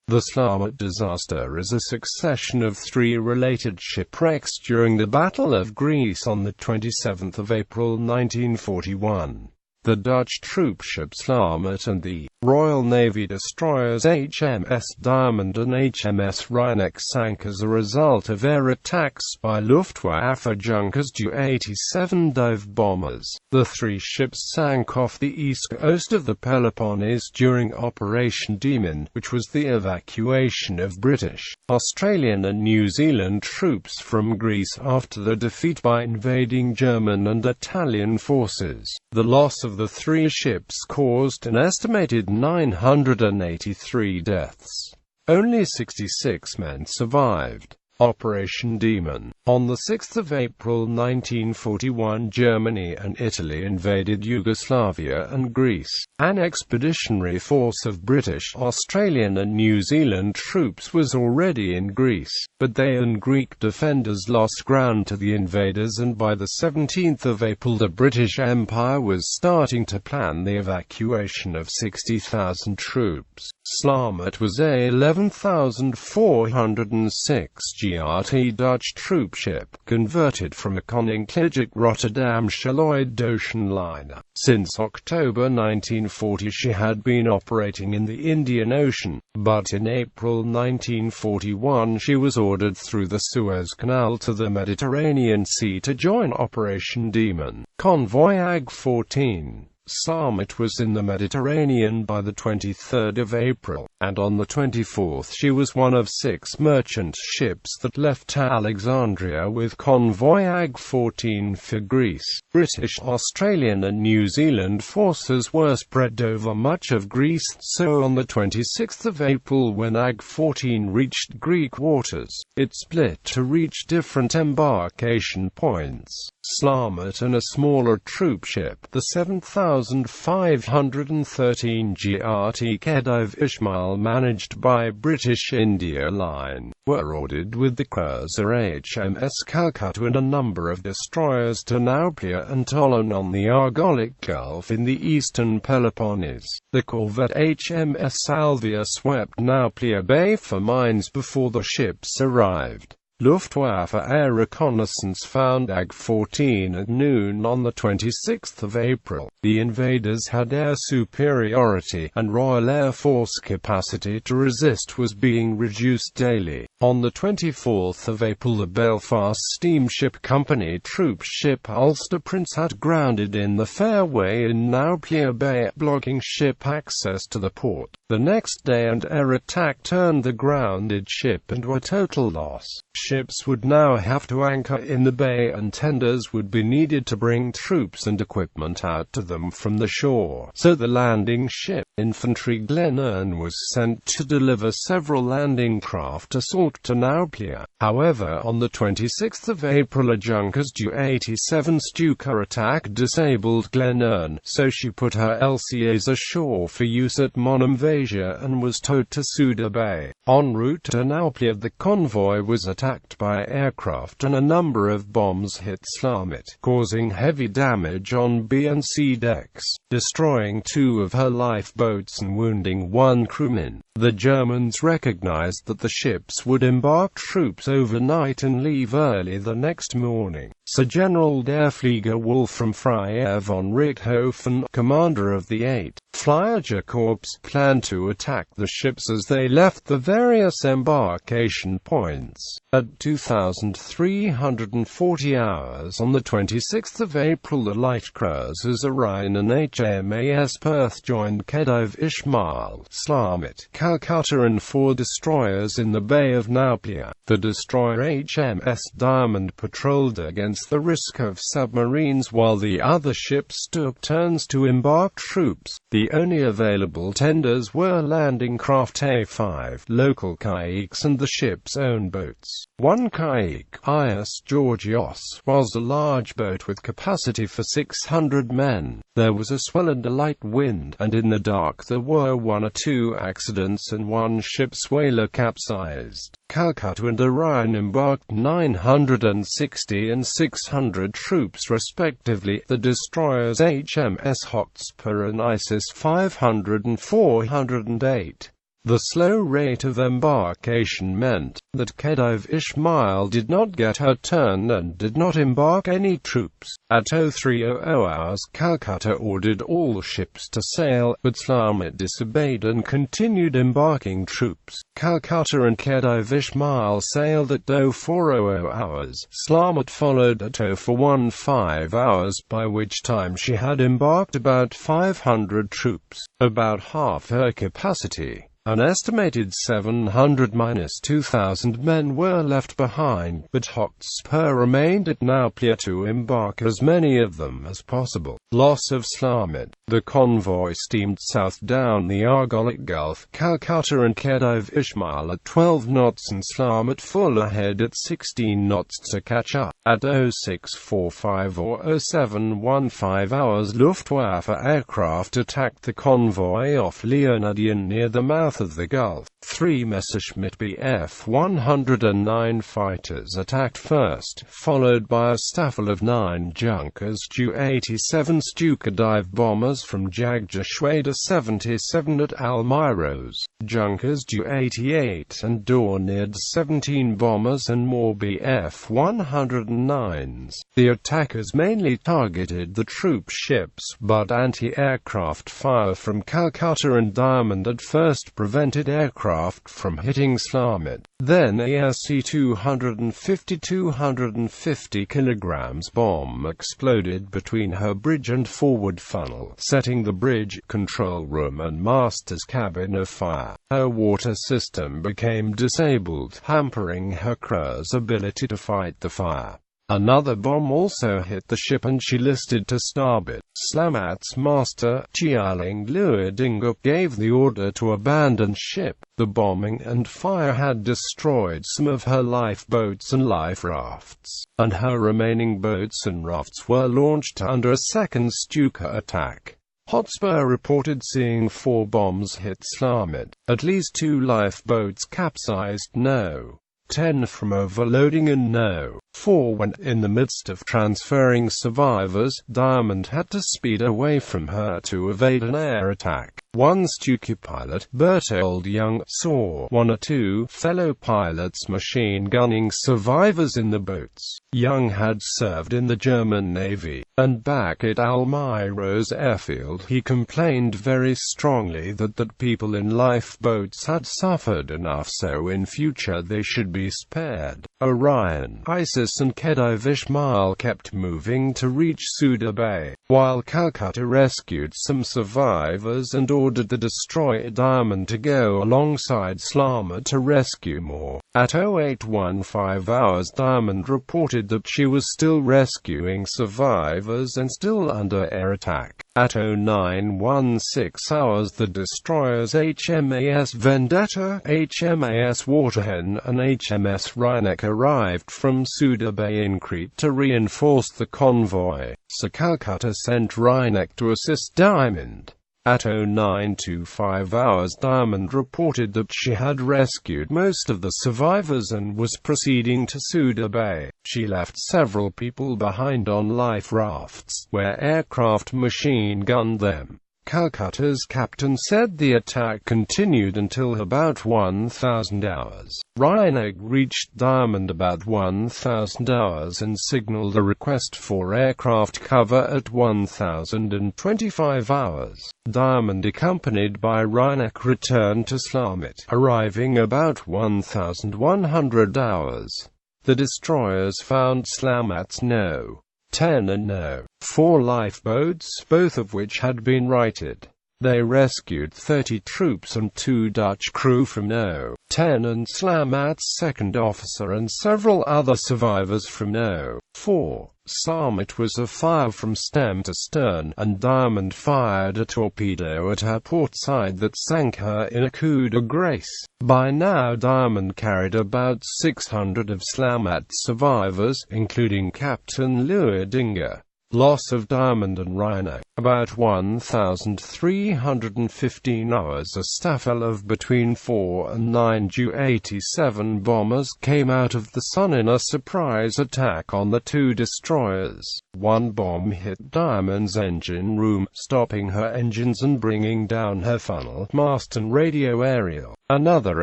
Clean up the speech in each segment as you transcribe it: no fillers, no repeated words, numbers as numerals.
The Slamat disaster is a succession of three related shipwrecks during the Battle of Greece on the 27th of April 1941. The Dutch troopship Slamat and the Royal Navy destroyers HMS Diamond and HMS Wryneck sank as a result of air attacks by Luftwaffe Junkers Ju 87 dive bombers. The three ships sank off the east coast of the Peloponnese during Operation Demon, which was the evacuation of British, Australian and New Zealand troops from Greece after the defeat by invading German and Italian forces. The loss of the three ships caused an estimated 983 deaths. Only 66 men survived. Operation Demon. On the 6th of April 1941, Germany and Italy invaded Yugoslavia and Greece. An expeditionary force of British, Australian and New Zealand troops was already in Greece, but they and Greek defenders lost ground to the invaders, and by the 17th of April the British Empire was starting to plan the evacuation of 60,000 troops. Slamat was a 11,406 GRT Dutch troopship, converted from a Koninklijke Rotterdamsche Lloyd ocean liner. Since October 1940 she had been operating in the Indian Ocean, but in April 1941 she was ordered through the Suez Canal to the Mediterranean Sea to join Operation Demon. Convoy AG-14. Slamat was in the Mediterranean by the 23rd of April, and on the 24th she was one of 6 merchant ships that left Alexandria with convoy AG-14 for Greece. British, Australian and New Zealand forces were spread over much of Greece, so on the 26th of April when AG-14 reached Greek waters, it split to reach different embarkation points. Slamat and a smaller troopship, the 7,513 GRT Khedive Ismail managed by British India Line, were ordered with the cruiser HMS Calcutta and a number of destroyers to Nauplia and Toulon on the Argolic Gulf in the eastern Peloponnese. The corvette HMS Salvia swept Nauplia Bay for mines before the ships arrived. Luftwaffe air reconnaissance found AG-14 at noon on the 26th of April. The invaders had air superiority, and Royal Air Force capacity to resist was being reduced daily. On the 24th of April the Belfast Steamship Company troopship Ulster Prince had grounded in the fairway in Nauplia Bay, blocking ship access to the port. The next day an air attack turned the grounded ship into a total loss. Ships would now have to anchor in the bay, and tenders would be needed to bring troops and equipment out to them from the shore. So the landing ship, Infantry Glenern, was sent to deliver several landing craft assault to Nauplia. However, on the 26th of April a Junkers Ju 87 Stuka attack disabled Glenern, so she put her LCAs ashore for use at Monemvasia and was towed to Suda Bay. En route to Nauplia the convoy was attacked by aircraft and a number of bombs hit Slamat, causing heavy damage on B and C decks, destroying 2 of her lifeboats and wounding 1 crewman. The Germans recognized that the ships would embark troops overnight and leave early the next morning. Sir General der Flieger Wolfram Freiherr von Richthofen, commander of the 8th Flieger Corps, planned to attack the ships as they left the various embarkation points. At 2,340 hours on the 26th of April the light cruisers Orion and HMAS Perth joined Khedive Ismail, Slamat, Calcutta and 4 destroyers in the Bay of Nauplia. The destroyer HMS Diamond patrolled against the risk of submarines while the other ships took turns to embark troops. The only available tenders were landing craft A5, local kayaks and the ship's own boats. One kayak, IS Georgios, was a large boat with capacity for 600 men. There was a swell and a light wind, and in the dark there were 1 or 2 accidents and 1 ship's whaler capsized. Calcutta and Orion embarked 960 and 600 troops respectively. The destroyers HMS Hotspur and ISIS 500 and 408. The slow rate of embarkation meant that Khedive Ismail did not get her turn and did not embark any troops. At 0300 hours, Calcutta ordered all ships to sail, but Slamat disobeyed and continued embarking troops. Calcutta and Khedive Ismail sailed at 0400 hours. Slamat followed at 0415 hours, by which time she had embarked about 500 troops, about half her capacity. An estimated 700–2,000 men were left behind, but Hotspur remained at Nauplia to embark as many of them as possible. Loss of Slamat. The convoy steamed south down the Argolic Gulf, Calcutta and Khedive Ismail at 12 knots and Slamat full ahead at 16 knots to catch up. At 0645 or 0715 hours, Luftwaffe aircraft attacked the convoy off Leonardian near the mouth of the Gulf. 3 Messerschmitt Bf-109 fighters attacked first, followed by a staffel of 9 Junkers Ju 87 Stuka dive bombers from Jagdgeschwader 77 at Almiros, Junkers Ju 88 and Dornier 17 bombers and more Bf-109s. The attackers mainly targeted the troop ships, but anti-aircraft fire from Calcutta and Diamond at first prevented aircraft from hitting Slamat. Then a SC-250 kilograms bomb exploded between her bridge and forward funnel, setting the bridge, control room and master's cabin afire. Her water system became disabled, hampering her crew's ability to fight the fire. Another bomb also hit the ship and she listed to starboard. Slamat's master, Chialing Luedinger, gave the order to abandon ship. The bombing and fire had destroyed some of her lifeboats and life rafts, and her remaining boats and rafts were launched under a second Stuka attack. Hotspur reported seeing 4 bombs hit Slamat. At least 2 lifeboats capsized. No. 10 from overloading and No. 4 when, in the midst of transferring survivors, Diamond had to speed away from her to evade an air attack. One Stuka pilot, Berthold Young, saw 1 or 2 fellow pilots machine gunning survivors in the boats. Young had served in the German Navy, and back at Almiros airfield he complained very strongly that people in lifeboats had suffered enough, so in future they should be spared. Orion, Isis and Khedive Ismail kept moving to reach Suda Bay, while Calcutta rescued some survivors and ordered the destroyer Diamond to go alongside Slamat to rescue more. At 0815 hours, Diamond reported that she was still rescuing survivors and still under air attack. At 0916 hours, the destroyers HMAS Vendetta, HMAS Waterhen and HMS Wryneck arrived from Suda Bay in Crete to reinforce the convoy, so Calcutta sent Wryneck to assist Diamond. At 0925 hours, Diamond reported that she had rescued most of the survivors and was proceeding to Suda Bay. She left several people behind on life rafts, where aircraft machine gunned them. Calcutta's captain said the attack continued until about 1000 hours. Wryneck reached Diamond about 1000 hours and signaled a request for aircraft cover at 1025 hours. Diamond, accompanied by Wryneck, returned to Slamat, arriving about 1100 hours. The destroyers found Slamat's No. 10 and No. 4 lifeboats, both of which had been righted. They rescued 30 troops and 2 Dutch crew from No. 10 and Slamat's second officer and several other survivors from No. 4. Slamat was afire from stem to stern, and Diamond fired a torpedo at her port side that sank her in a coup de grace. By now Diamond carried about 600 of Slamat's survivors, including Captain Luedinger. Loss of Diamond and Wryneck. About 1,315 hours. A staffel of between 4 and 9 Ju-87 bombers came out of the sun in a surprise attack on the two destroyers. One bomb hit Diamond's engine room, stopping her engines and bringing down her funnel, mast and radio aerial. Another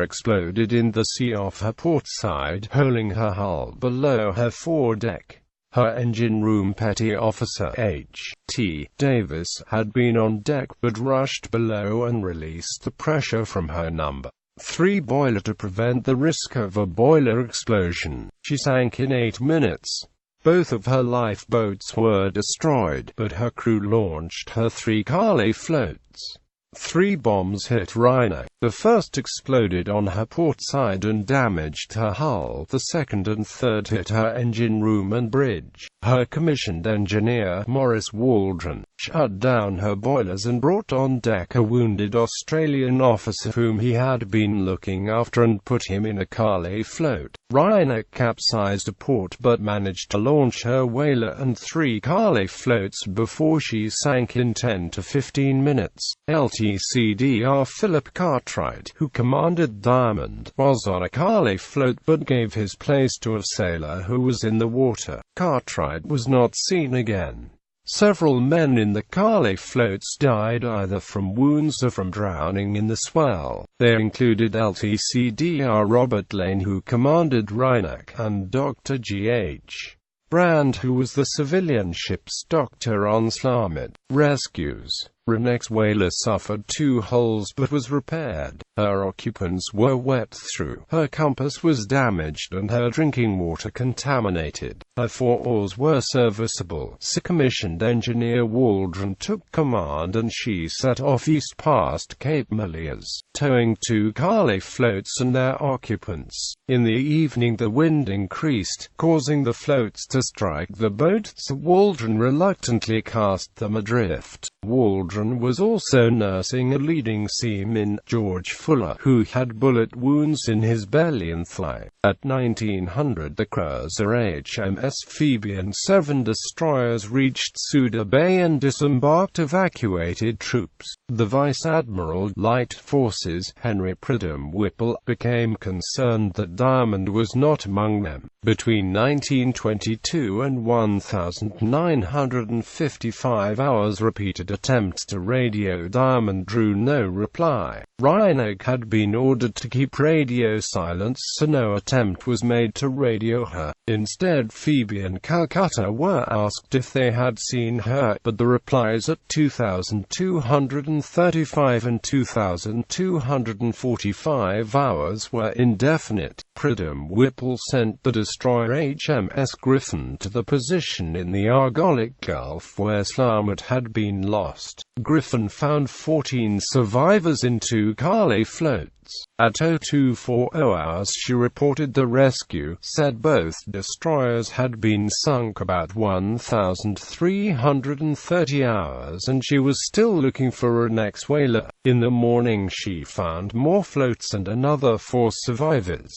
exploded in the sea off her port side, holing her hull below her foredeck. Her engine room petty officer H.T. Davis had been on deck but rushed below and released the pressure from her No. 3 boiler to prevent the risk of a boiler explosion. She sank in 8 minutes. Both of her lifeboats were destroyed, but her crew launched her 3 Kali floats. 3 bombs hit Wryneck. The first exploded on her port side and damaged her hull. The second and third hit her engine room and bridge. Her commissioned engineer, Maurice Waldron, shut down her boilers and brought on deck a wounded Australian officer whom he had been looking after and put him in a Kali float. Wryneck capsized a port but managed to launch her whaler and 3 Kali floats before she sank in 10 to 15 minutes. LTCDR Philip Cartwright, who commanded Diamond, was on a Kali float but gave his place to a sailor who was in the water. Cartwright was not seen again. Several men in the Kali floats died either from wounds or from drowning in the swell. They included LTCDR Robert Lane, who commanded Wryneck, and Dr. G.H. Brand, who was the civilian ship's doctor on Slamat. Rescues. Wryneck's whaler suffered 2 holes but was repaired. Her occupants were wet through. Her compass was damaged and her drinking water contaminated. Her 4 oars were serviceable. Commissioned engineer Waldron took command and she set off east past Cape Melias, towing 2 Kali floats and their occupants. In the evening the wind increased, causing the floats to strike the boats. Waldron reluctantly cast them adrift. Waldron was also nursing a leading seaman, George Fuller, who had bullet wounds in his belly and thigh. At 1900 the cruiser HMS Phoebe and 7 destroyers reached Suda Bay and disembarked evacuated troops. The Vice Admiral, Light Forces, Henry Pridham Whipple, became concerned that Diamond was not among them. Between 1922 and 1955 hours repeated attempts to radio Diamond drew no reply. Wryneck had been ordered to keep radio silence, so no attempt was made to radio her. Instead, Phoebe and Calcutta were asked if they had seen her, but the replies at 2,235 and 2,245 hours were indefinite. Pridham Whipple sent the destroyer HMS Griffin to the position in the Argolic Gulf where Slamat had been lost. Griffin found 14 survivors in 2 Kali floats. At 0240 hours she reported the rescue, said both destroyers had been sunk about 1,330 hours and she was still looking for Wryneck's whaler. In the morning she found more floats and another 4 survivors.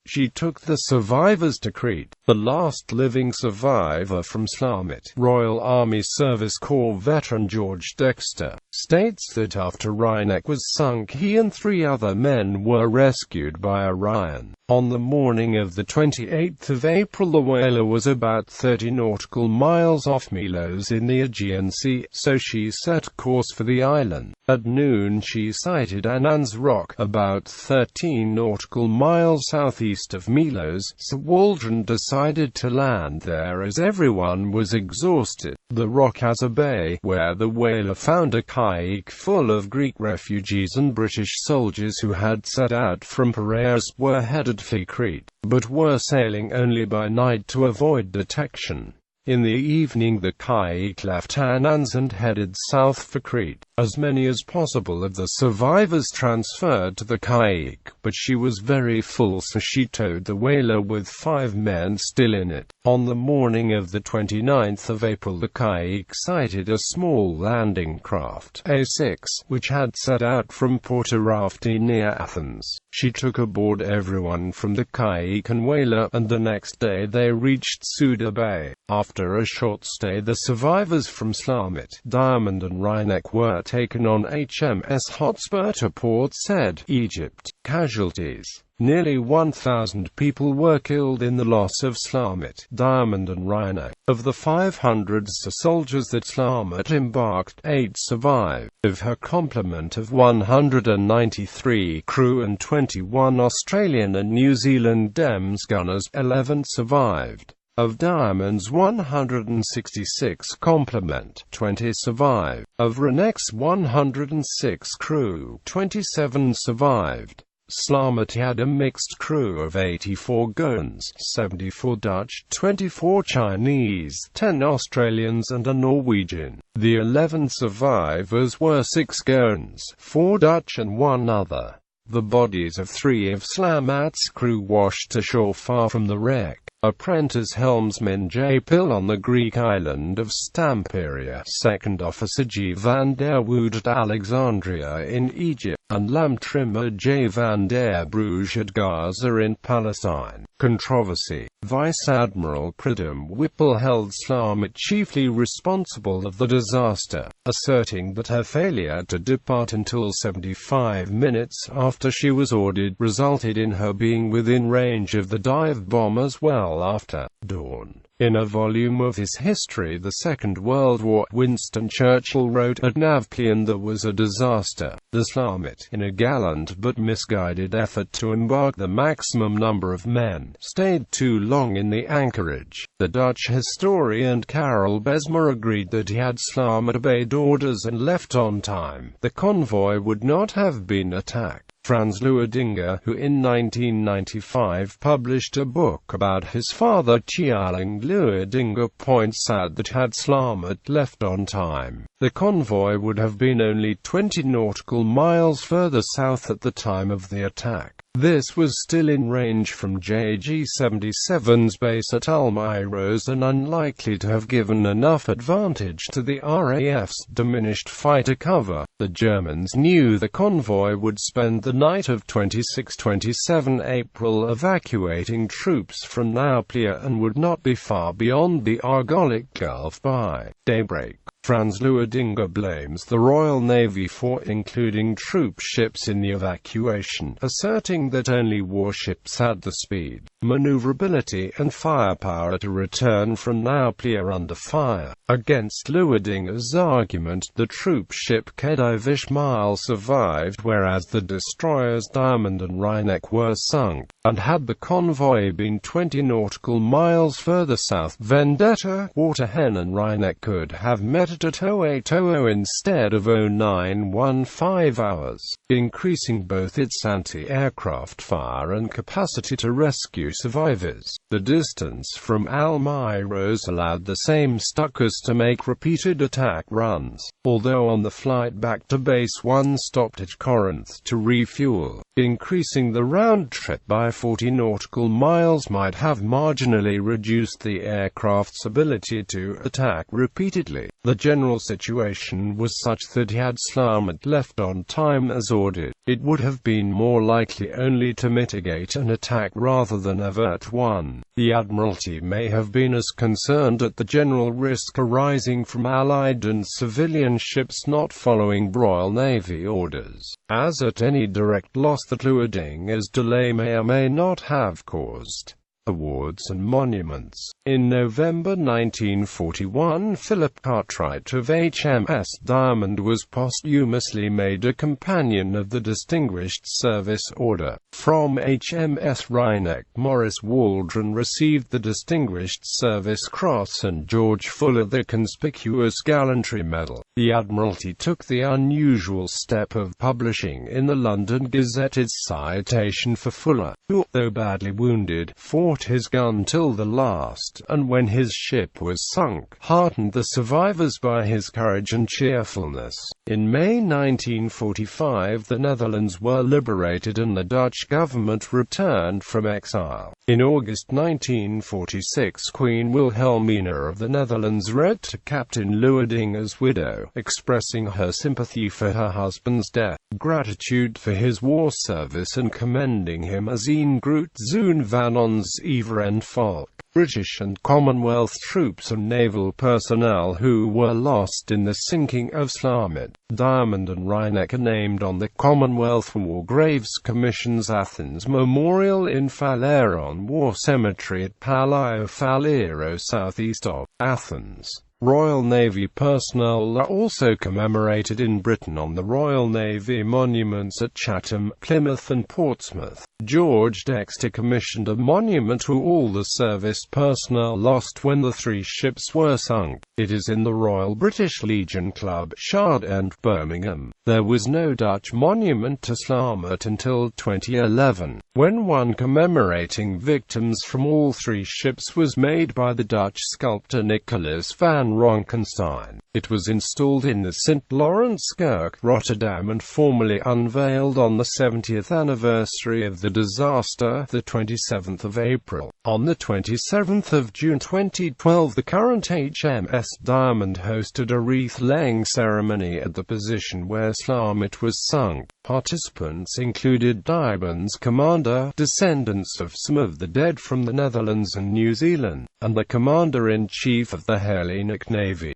She took the survivors to Crete. The last living survivor from Slamat, Royal Army Service Corps veteran George Dexter, states that after Wryneck was sunk he and 3 other men were rescued by Orion. On the morning of the 28th of April the whaler was about 30 nautical miles off Milos in the Aegean Sea, so she set course for the island. At noon she sighted Anan's Rock, about 13 nautical miles southeast of Milos, so Waldron decided to land there as everyone was exhausted. The rock has a bay, where the whaler found a kayak full of Greek refugees and British soldiers who had set out from Piraeus, were headed for Crete, but were sailing only by night to avoid detection. In the evening the kayak left Anans and headed south for Crete. As many as possible of the survivors transferred to the kayak, but she was very full so she towed the whaler with 5 men still in it. On the morning of the 29th of April the kayak sighted a small landing craft, A6, which had set out from Port Arafti near Athens. She took aboard everyone from the Kaikan whaler, and the next day they reached Suda Bay. After a short stay, the survivors from Slamat, Diamond and Wryneck were taken on HMS Hotspur to Port Said, Egypt. Casualties: nearly 1,000 people were killed in the loss of Slamat, Diamond and Wryneck. Of the 500 soldiers that Slamat embarked, 8 survived. Of her complement of 193 crew and 21 Australian and New Zealand DEMS gunners, 11 survived. Of Diamond's 166 complement, 20 survived. Of Wryneck's 106 crew, 27 survived. Slamat had a mixed crew of 84 guns, 74 Dutch, 24 Chinese, 10 Australians and a Norwegian. The 11 survivors were 6 guns, 4 Dutch and 1 other. The bodies of 3 of Slamat's crew washed ashore far from the wreck. Apprentice helmsman J. Pill on the Greek island of Stamperia, Second Officer G. van der Wood at Alexandria in Egypt, and lamp trimmer J. van der Bruges at Gaza in Palestine. Controversy. Vice Admiral Pridham Whipple held Slamat chiefly responsible of the disaster, asserting that her failure to depart until 75 minutes after she was ordered resulted in her being within range of the dive bombers well after dawn. In a volume of his history, The Second World War, Winston Churchill wrote, "At Navplian there was a disaster. The Slamat, in a gallant but misguided effort to embark the maximum number of men, stayed too long in the anchorage." The Dutch historian Karel Besma agreed that had Slamat obeyed orders and left on time, the convoy would not have been attacked. Frans Luedinger, who in 1995 published a book about his father Tjalling Luedinger, points out that had Slamat left on time, the convoy would have been only 20 nautical miles further south at the time of the attack. This was still in range from JG-77's base at Almyros and unlikely to have given enough advantage to the RAF's diminished fighter cover. The Germans knew the convoy would spend the night of 26–27 April evacuating troops from Nauplia and would not be far beyond the Argolic Gulf by daybreak. Frans Luedinger blames the Royal Navy for including troop ships in the evacuation, asserting that only warships had the speed, maneuverability and firepower to return from Nauplia under fire. Against Luedinger's argument, the troop ship Khedive Ismail survived, whereas the destroyers Diamond and Wryneck were sunk. And had the convoy been 20 nautical miles further south, Vendetta, Waterhen and Wryneck could have met it at 0800 instead of 0915 hours, increasing both its anti-aircraft fire and capacity to rescue survivors. The distance from Almyros allowed the same Stukas to make repeated attack runs, although on the flight back to base one stopped at Corinth to refuel. Increasing the round trip by 40 nautical miles might have marginally reduced the aircraft's ability to attack repeatedly. The general situation was such that had Slamat left on time as ordered, it would have been more likely only to mitigate an attack rather than avert one. The Admiralty may have been as concerned at the general risk arising from Allied and civilian ships not following Royal Navy orders, as at any direct loss that Luedinger's delay may or may not have caused. Awards and monuments. In November 1941, Philip Cartwright of HMS Diamond was posthumously made a Companion of the Distinguished Service Order. From HMS Wryneck, Maurice Waldron received the Distinguished Service Cross and George Fuller the Conspicuous Gallantry Medal. The Admiralty took the unusual step of publishing in the London Gazette its citation for Fuller, who, though badly wounded, fought fought his gun till the last, and when his ship was sunk, heartened the survivors by his courage and cheerfulness. In May 1945 the Netherlands were liberated and the Dutch government returned from exile. In August 1946 Queen Wilhelmina of the Netherlands wrote to Captain Luedinger's widow, expressing her sympathy for her husband's death, gratitude for his war service and commending him as een groot zoon van ons ivoren volk. British and Commonwealth troops and naval personnel who were lost in the sinking of Slamat, Diamond and Wryneck are named on the Commonwealth War Graves Commission's Athens Memorial in Phaleron War Cemetery at Palio Falero southeast of Athens. Royal Navy personnel are also commemorated in Britain on the Royal Navy monuments at Chatham, Plymouth and Portsmouth. George Dexter commissioned a monument to all the service personnel lost when the 3 ships were sunk. It is in the Royal British Legion Club, Shard End, Birmingham. There was no Dutch monument to Slamat until 2011, when one commemorating victims from all 3 ships was made by the Dutch sculptor Nicolas van Ronkenstein. It was installed in the St. Lawrence Kirk, Rotterdam and formally unveiled on the 70th anniversary of the disaster, the 27th of April. On the 27th of June 2012 the current HMS Diamond hosted a wreath-laying ceremony at the position where Slamat was sunk. Participants included Diamond's commander, descendants of some of the dead from the Netherlands and New Zealand, and the commander-in-chief of the Hellenic Navy.